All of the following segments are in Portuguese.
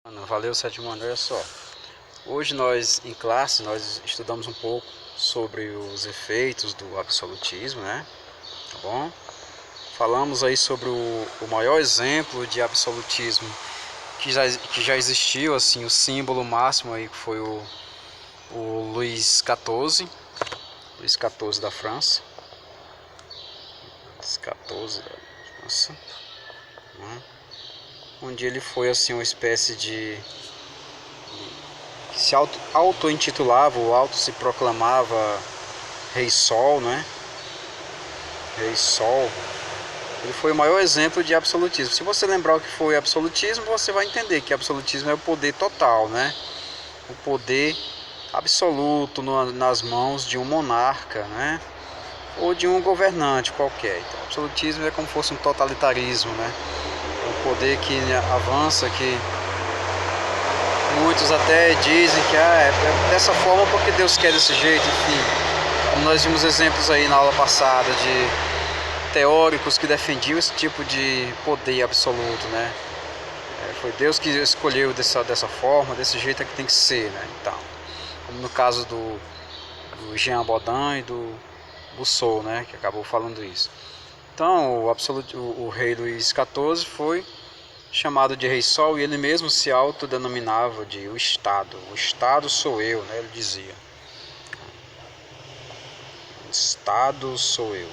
Valeu, sétimo ano. Olha só, hoje nós em classe nós estudamos um pouco sobre os efeitos do absolutismo, né? Tá bom? Falamos aí sobre o maior exemplo de absolutismo que já existiu, assim, o símbolo máximo aí que foi o Luís XIV da França. Luís XIV da França, né? Onde ele foi assim uma espécie de que se auto-intitulava, ou auto-se proclamava Rei Sol, né? Rei Sol. Ele foi o maior exemplo de absolutismo. Se você lembrar o que foi absolutismo, você vai entender que absolutismo é o poder total, né? O poder absoluto nas mãos de um monarca, né? Ou de um governante qualquer. Então, absolutismo é como se fosse um totalitarismo, né? É um poder que avança, que muitos até dizem que é dessa forma porque Deus quer desse jeito, enfim. Como nós vimos exemplos aí na aula passada de teóricos que defendiam esse tipo de poder absoluto, né? Foi Deus que escolheu dessa forma, desse jeito é que tem que ser, né? Então, como no caso do Jean Bodin e do Rousseau, né? Que acabou falando isso. Então, o rei Luís XIV foi chamado de Rei Sol e ele mesmo se autodenominava de o Estado sou eu, né? Ele dizia, o Estado sou eu.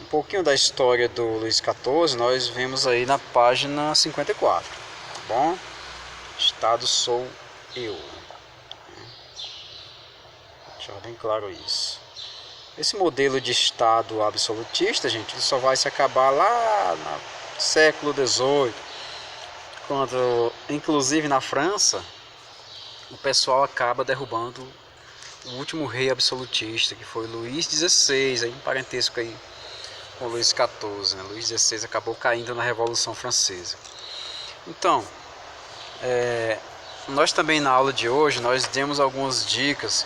Um pouquinho da história do Luís XIV nós vemos aí na página 54, tá bom? Estado sou eu. Deixar bem claro isso. Esse modelo de Estado absolutista, gente, ele só vai se acabar lá no século XVIII, quando, inclusive na França, o pessoal acaba derrubando o último rei absolutista, que foi Luís XVI, aí um parentesco aí com Luís XIV, né? Luís XVI acabou caindo na Revolução Francesa. Então, nós também na aula de hoje, nós demos algumas dicas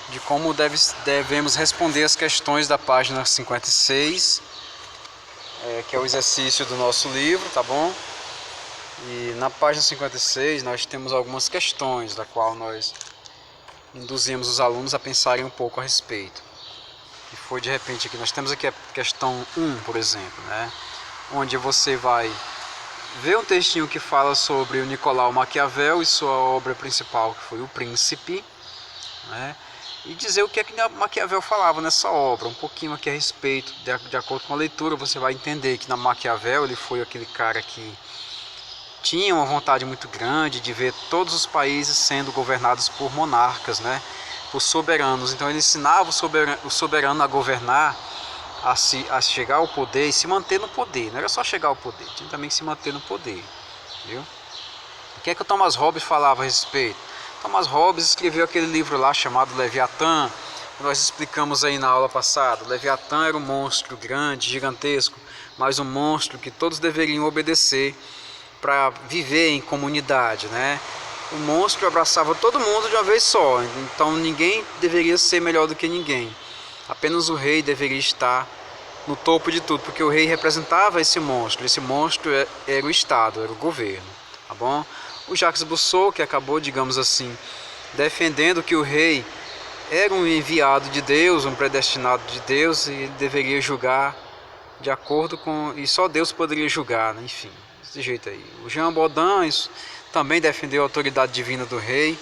de como devemos responder as questões da página 56, que é o exercício do nosso livro, tá bom? E na página 56 nós temos algumas questões, da qual nós induzimos os alunos a pensarem um pouco a respeito. E foi de repente aqui, nós temos aqui a questão 1, por exemplo, né? Onde você vai ver um textinho que fala sobre o Nicolau Maquiavel e sua obra principal, que foi O Príncipe, né? E dizer o que é que Maquiavel falava nessa obra, um pouquinho aqui a respeito, de acordo com a leitura, você vai entender que na Maquiavel ele foi aquele cara que tinha uma vontade muito grande de ver todos os países sendo governados por monarcas, né? Por soberanos. Então ele ensinava o soberano a governar, a chegar ao poder e se manter no poder. Não era só chegar ao poder, tinha também que se manter no poder, viu? O que é que o Thomas Hobbes falava a respeito? Thomas Hobbes escreveu aquele livro lá chamado Leviatã, que nós explicamos aí na aula passada. O Leviatã era um monstro grande, gigantesco, mas um monstro que todos deveriam obedecer para viver em comunidade, né? O monstro abraçava todo mundo de uma vez só, então ninguém deveria ser melhor do que ninguém. Apenas o rei deveria estar no topo de tudo, porque o rei representava esse monstro. Esse monstro era o Estado, era o governo, tá bom? O Jacques Rousseau, que acabou, digamos assim, defendendo que o rei era um enviado de Deus, um predestinado de Deus, e ele deveria julgar de acordo com... e só Deus poderia julgar, né? Enfim, desse jeito aí. O Jean Bodin também defendeu a autoridade divina do rei,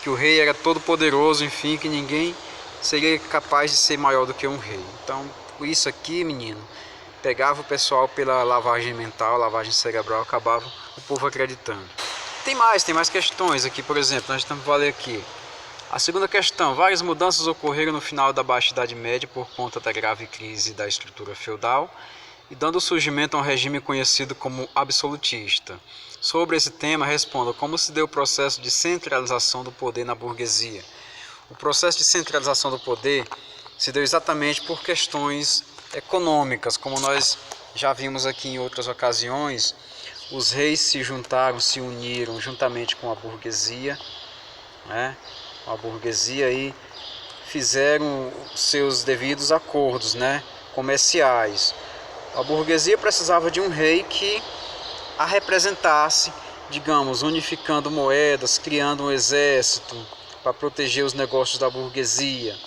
que o rei era todo poderoso, enfim, que ninguém seria capaz de ser maior do que um rei. Então, isso aqui, menino, pegava o pessoal pela lavagem mental, lavagem cerebral, acabava o povo acreditando. Tem mais questões aqui, por exemplo, nós estamos valendo aqui. A segunda questão: várias mudanças ocorreram no final da Baixa Idade Média por conta da grave crise da estrutura feudal e dando surgimento a um regime conhecido como absolutista. Sobre esse tema, responda: como se deu o processo de centralização do poder na burguesia? O processo de centralização do poder se deu exatamente por questões econômicas, como nós já vimos aqui em outras ocasiões. Os reis se juntaram, se uniram juntamente com a burguesia, né? A burguesia aí fizeram seus devidos acordos, né? Comerciais. A burguesia precisava de um rei que a representasse digamos, unificando moedas, criando um exército para proteger os negócios da burguesia,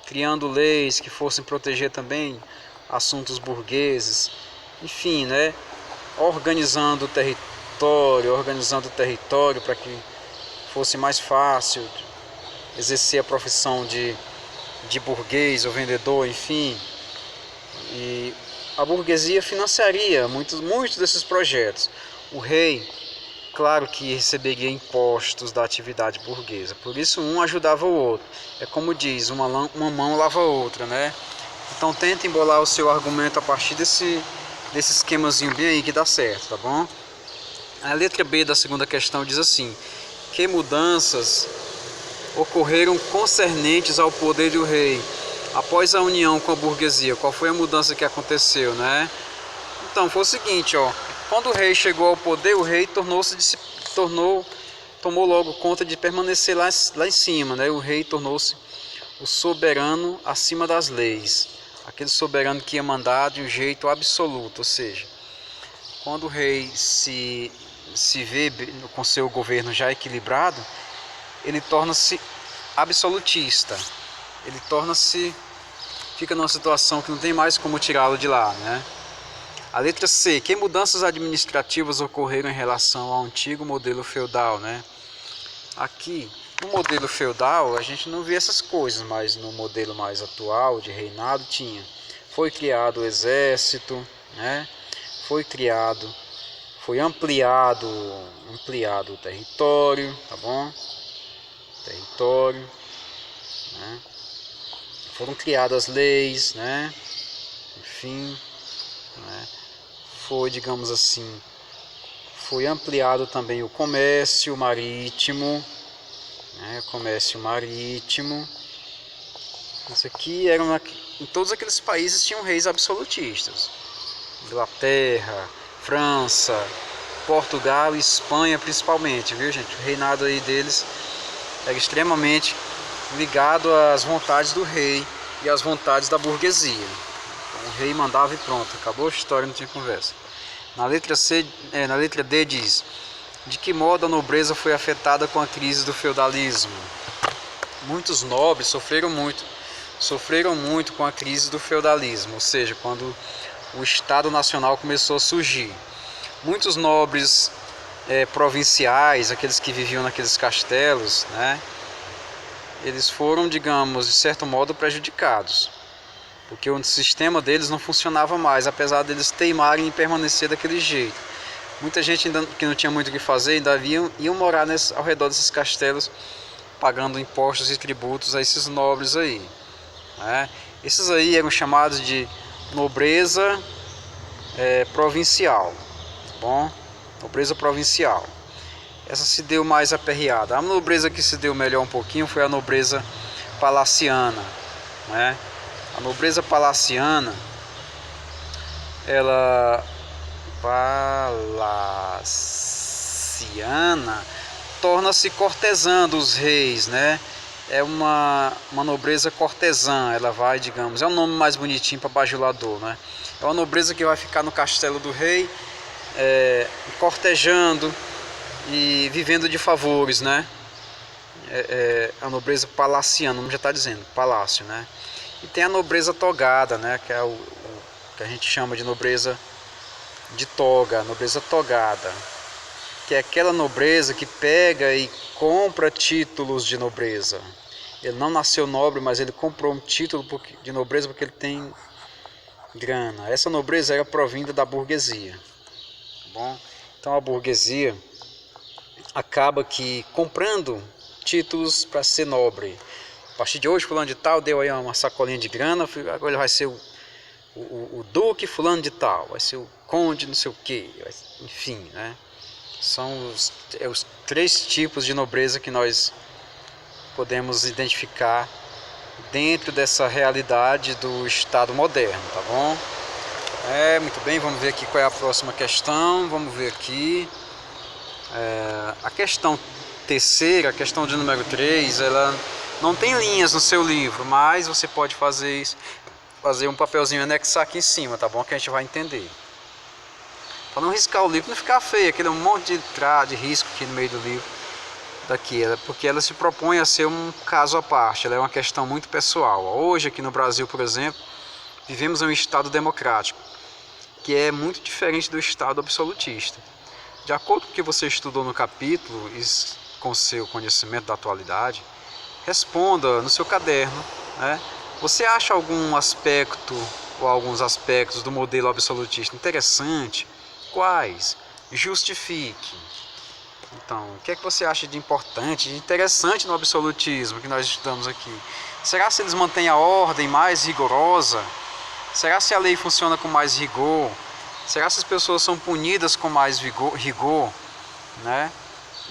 criando leis que fossem proteger também assuntos burgueses, enfim, né? Organizando o território para que fosse mais fácil exercer a profissão de burguês ou vendedor, enfim. E a burguesia financiaria muitos desses projetos. O rei, claro que receberia impostos da atividade burguesa, por isso um ajudava o outro. É como diz, uma mão lava a outra, né? Então tenta embolar o seu argumento a partir desse esquemazinho bem aí que dá certo, tá bom? A letra B da segunda questão diz assim: que mudanças ocorreram concernentes ao poder do rei após a união com a burguesia? Qual foi a mudança que aconteceu, né? Então foi o seguinte, ó, quando o rei chegou ao poder, o rei tomou logo conta de permanecer lá em cima, né? O rei tornou-se o soberano acima das leis, aquele soberano que ia mandar de um jeito absoluto, ou seja, quando o rei se vê com seu governo já equilibrado, ele torna-se absolutista, ele fica numa situação que não tem mais como tirá-lo de lá, né? A letra C, que mudanças administrativas ocorreram em relação ao antigo modelo feudal, né? Aqui, no modelo feudal, a gente não vê essas coisas, mas no modelo mais atual de reinado tinha. Foi criado o exército, né? Foi ampliado o território, tá bom? Território, né? Foram criadas leis, né? Enfim, né? Foi, digamos assim, foi ampliado também o comércio marítimo, né? Comércio marítimo. Isso aqui em todos aqueles países tinham reis absolutistas. Inglaterra, França, Portugal e Espanha principalmente, viu, gente? O reinado aí deles era extremamente ligado às vontades do rei e às vontades da burguesia. Então, o rei mandava e pronto, acabou a história, não tinha conversa. Na letra D diz: de que modo a nobreza foi afetada com a crise do feudalismo? Muitos nobres sofreram muito com a crise do feudalismo, ou seja, quando o Estado Nacional começou a surgir. Muitos nobres provinciais, aqueles que viviam naqueles castelos, né, eles foram, digamos, de certo modo prejudicados, porque o sistema deles não funcionava mais, apesar deles teimarem em permanecer daquele jeito. Muita gente ainda, que não tinha muito o que fazer, ainda iam morar ao redor desses castelos, pagando impostos e tributos a esses nobres aí, né? Esses aí eram chamados de nobreza provincial, tá bom? Nobreza provincial. Essa se deu mais aperreada. A nobreza que se deu melhor um pouquinho foi a nobreza palaciana, né? A nobreza palaciana, torna-se cortesã dos reis, né? É uma nobreza cortesã, ela vai, digamos, é um nome mais bonitinho para bajulador, né? É uma nobreza que vai ficar no castelo do rei, cortejando e vivendo de favores, né? A nobreza palaciana, como já está dizendo, palácio, né? E tem a nobreza togada, né? Que é o que a gente chama de nobreza de toga, nobreza togada, que é aquela nobreza que pega e compra títulos de nobreza. Ele não nasceu nobre, mas ele comprou um título de nobreza porque ele tem grana. Essa nobreza era provinda da burguesia, tá bom? Então a burguesia acaba que comprando títulos para ser nobre. A partir de hoje, fulano de tal deu aí uma sacolinha de grana, agora ele vai ser o duque fulano de tal, vai ser o conde não sei o que, enfim, né? São os 3 tipos de nobreza que nós podemos identificar dentro dessa realidade do Estado moderno, tá bom? Muito bem, vamos ver aqui qual é a próxima questão. Vamos ver aqui. A questão terceira, a questão de número 3, ela não tem linhas no seu livro, mas você pode fazer um papelzinho e anexar aqui em cima, tá bom? Que a gente vai entender. para não riscar o livro, não ficar feio, aquele monte de risco aqui no meio do livro. Daqui, porque ela se propõe a ser um caso à parte, ela é uma questão muito pessoal. Hoje aqui no Brasil, por exemplo, vivemos em um Estado democrático, que é muito diferente do Estado absolutista. De acordo com o que você estudou no capítulo e com seu conhecimento da atualidade, responda no seu caderno, né? Você acha algum aspecto ou alguns aspectos do modelo absolutista interessante? Quais? Justifique. Então, o que é que você acha de importante, de interessante no absolutismo que nós estudamos aqui? Será se eles mantêm a ordem mais rigorosa? Será se a lei funciona com mais rigor? Será se as pessoas são punidas com mais rigor? Né?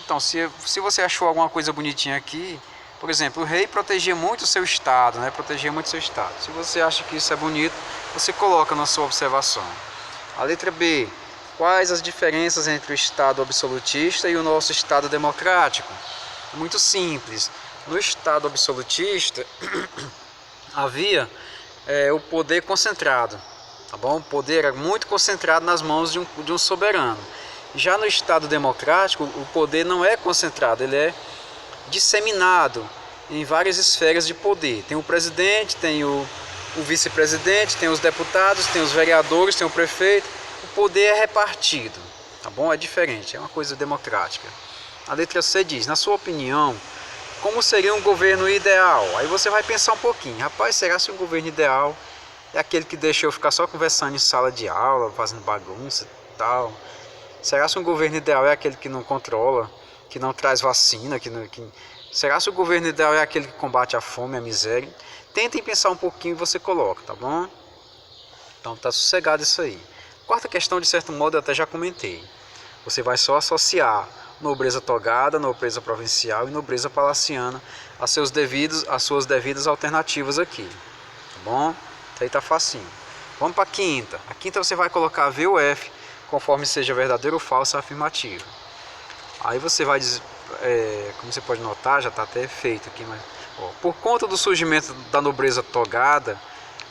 Então, se você achou alguma coisa bonitinha aqui, por exemplo, o rei protegia muito o seu estado, né? Protegia muito o seu estado. Se você acha que isso é bonito, você coloca na sua observação. A letra B. Quais as diferenças entre o Estado absolutista e o nosso Estado democrático? É muito simples. No Estado absolutista havia o poder concentrado, tá bom? O poder era muito concentrado nas mãos de um soberano. Já no Estado democrático, o poder não é concentrado, ele é disseminado em várias esferas de poder. Tem o presidente, tem o vice-presidente, tem os deputados, tem os vereadores, tem o prefeito. O poder é repartido, tá bom? É diferente, é uma coisa democrática. A letra C diz, na sua opinião, como seria um governo ideal? Aí você vai pensar um pouquinho, rapaz, será que um governo ideal é aquele que deixa eu ficar só conversando em sala de aula, fazendo bagunça e tal? Será que um governo ideal é aquele que não controla, que não traz vacina? Será que o governo ideal é aquele que combate a fome e a miséria? Tentem pensar um pouquinho e você coloca, tá bom? Então tá sossegado isso aí. Quarta questão, de certo modo, eu até já comentei. Você vai só associar nobreza togada, nobreza provincial e nobreza palaciana às suas devidas alternativas aqui. Tá bom? Isso aí tá facinho. Vamos para a quinta. A quinta você vai colocar V ou F, conforme seja verdadeiro ou falso a afirmativa. Aí você vai dizer, como você pode notar, já está até feito aqui, mas por conta do surgimento da nobreza togada,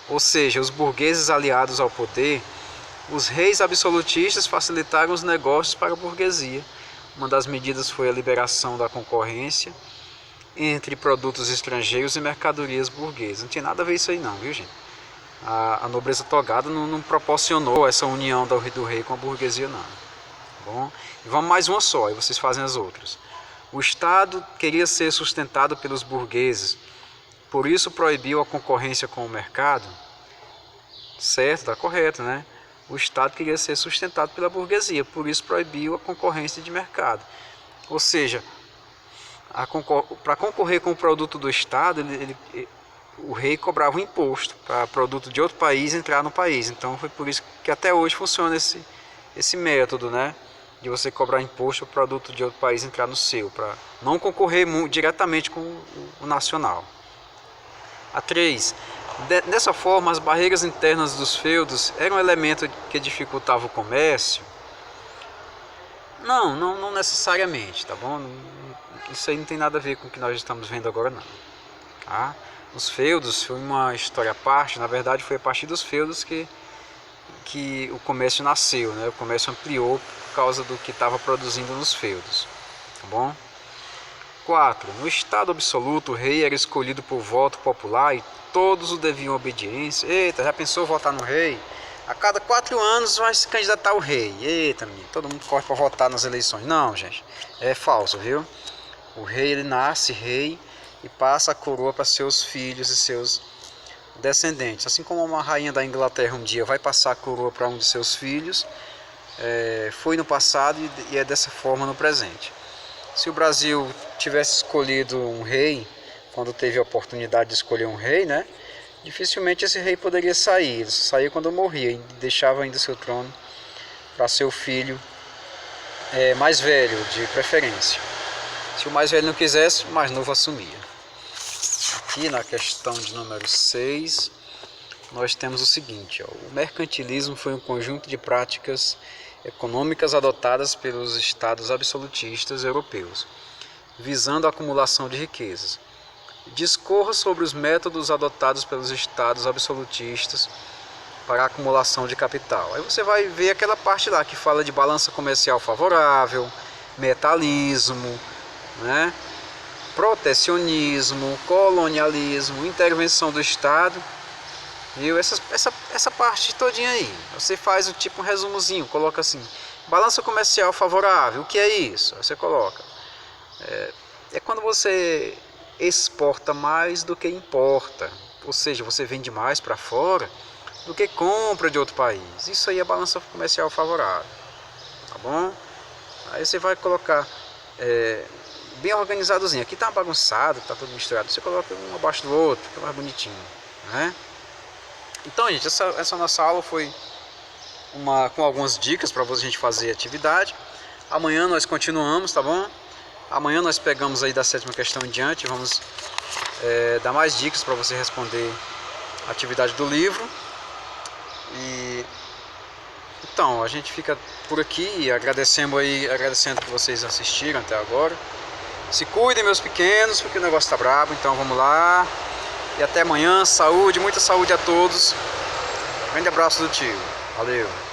ou seja, os burgueses aliados ao poder, os reis absolutistas facilitaram os negócios para a burguesia. Uma das medidas foi a liberação da concorrência entre produtos estrangeiros e mercadorias burguesas. Não tinha nada a ver isso aí não, viu gente? A nobreza togada não proporcionou essa união do rei com a burguesia não. Tá bom? E vamos mais uma só, e vocês fazem as outras. O Estado queria ser sustentado pelos burgueses, por isso proibiu a concorrência com o mercado. Certo, está correto, né? O Estado queria ser sustentado pela burguesia, por isso proibiu a concorrência de mercado. Ou seja, para concorrer com o produto do Estado, o rei cobrava um imposto para produto de outro país entrar no país. Então foi por isso que até hoje funciona esse método, né? De você cobrar imposto para produto de outro país entrar no seu, para não concorrer diretamente com o nacional. A 3. Dessa forma, as barreiras internas dos feudos eram um elemento que dificultava o comércio? Não necessariamente, tá bom? Isso aí não tem nada a ver com o que nós estamos vendo agora não. Tá? Os feudos foi uma história à parte, na verdade foi a partir dos feudos que o comércio nasceu, né? O comércio ampliou por causa do que estava produzindo nos feudos, tá bom? 4. No Estado absoluto, o rei era escolhido por voto popular e todos o deviam obediência. Eita, já pensou votar no rei? A cada 4 anos vai se candidatar o rei. Eita, menino, todo mundo corre para votar nas eleições. Não, gente, é falso, viu? O rei, ele nasce rei e passa a coroa para seus filhos e seus descendentes. Assim como uma rainha da Inglaterra um dia vai passar a coroa para um de seus filhos, foi no passado e é dessa forma no presente. Se o Brasil tivesse escolhido um rei, quando teve a oportunidade de escolher um rei, né, dificilmente esse rei poderia sair. Ele saía quando morria e deixava ainda seu trono para seu filho mais velho, de preferência. Se o mais velho não quisesse, o mais novo assumia. Aqui na questão de número 6, nós temos o seguinte, o mercantilismo foi um conjunto de práticas econômicas adotadas pelos estados absolutistas europeus, visando a acumulação de riquezas. Discorra sobre os métodos adotados pelos estados absolutistas para a acumulação de capital. Aí você vai ver aquela parte lá que fala de balança comercial favorável, metalismo, né? Protecionismo, colonialismo, intervenção do Estado, viu? Essa parte todinha aí. Você faz o tipo um resumozinho, coloca assim: balança comercial favorável, o que é isso? Você coloca. É quando você exporta mais do que importa, ou seja, você vende mais para fora do que compra de outro país. Isso aí é balança comercial favorável, tá bom? Aí você vai colocar bem organizadozinho. Aqui tá bagunçado, tá tudo misturado. Você coloca um abaixo do outro, fica mais bonitinho, né? Então, gente, essa nossa aula foi com algumas dicas para a gente fazer atividade. Amanhã nós continuamos, tá bom? Amanhã nós pegamos aí da 7ª questão em diante. Vamos dar mais dicas para você responder a atividade do livro. E então a gente fica por aqui, agradecendo que vocês assistiram até agora. Se cuidem, meus pequenos, porque o negócio tá brabo. Então vamos lá e até amanhã. Saúde, muita saúde a todos. Grande abraço do tio. Valeu.